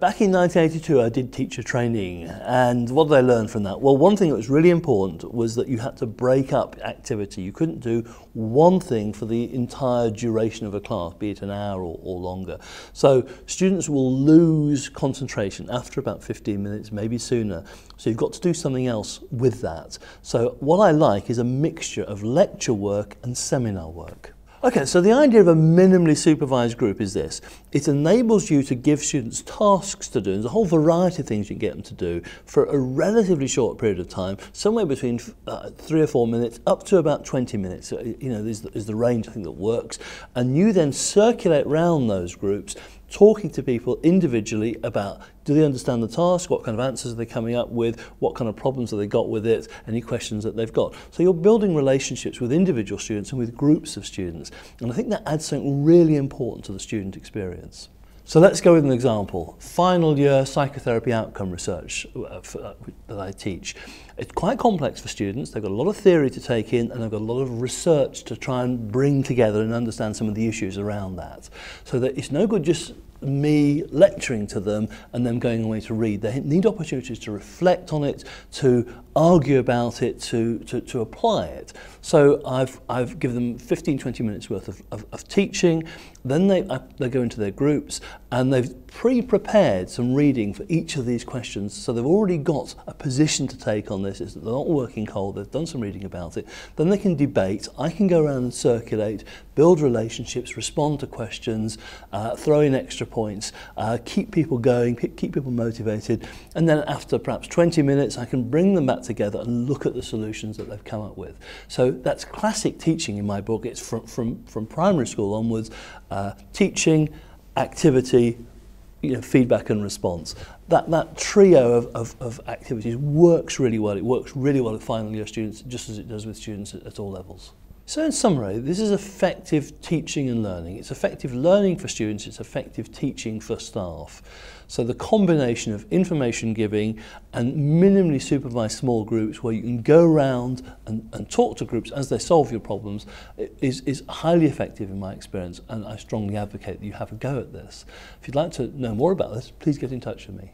Back in 1982 I did teacher training, and what did I learn from that? Well, one thing that was really important was that you had to break up activity. You couldn't do one thing for the entire duration of a class, be it an hour or longer. So students will lose concentration after about 15 minutes, maybe sooner. So you've got to do something else with that. So what I like is a mixture of lecture work and seminar work. Okay, so the idea of a minimally supervised group is this. It enables you to give students tasks to do. There's a whole variety of things you can get them to do for a relatively short period of time, somewhere between 3 or 4 minutes up to about 20 minutes. You know, is the range I think that works. And you then circulate around those groups, talking to people individually about, do they understand the task, what kind of answers are they coming up with, what kind of problems have they got with it, any questions that they've got. So you're building relationships with individual students and with groups of students, and I think that adds something really important to the student experience. So let's go with an example. Final year psychotherapy outcome research that I teach. It's quite complex for students. They've got a lot of theory to take in, and they've got a lot of research to try and bring together and understand some of the issues around that. So that it's no good just me lecturing to them and them going away to read. They need opportunities to reflect on it, to argue about it, to apply it. So I've given them 15-20 minutes worth of teaching. Then they go into their groups, and they've pre-prepared some reading for each of these questions. So they've already got a position to take on this. They're not working cold. They've done some reading about it. Then they can debate. I can go around and circulate, build relationships, respond to questions, throw in extra points, keep people going, keep people motivated. And then after perhaps 20 minutes, I can bring them back together and look at the solutions that they've come up with. So that's classic teaching in my book. It's from primary school onwards, teaching, activity, feedback and response. That trio of activities works really well. It works really well with final year students, just as it does with students at all levels. So in summary, this is effective teaching and learning. It's effective learning for students, it's effective teaching for staff. So the combination of information giving and minimally supervised small groups where you can go around and talk to groups as they solve your problems is highly effective in my experience, and I strongly advocate that you have a go at this. If you'd like to know more about this, please get in touch with me.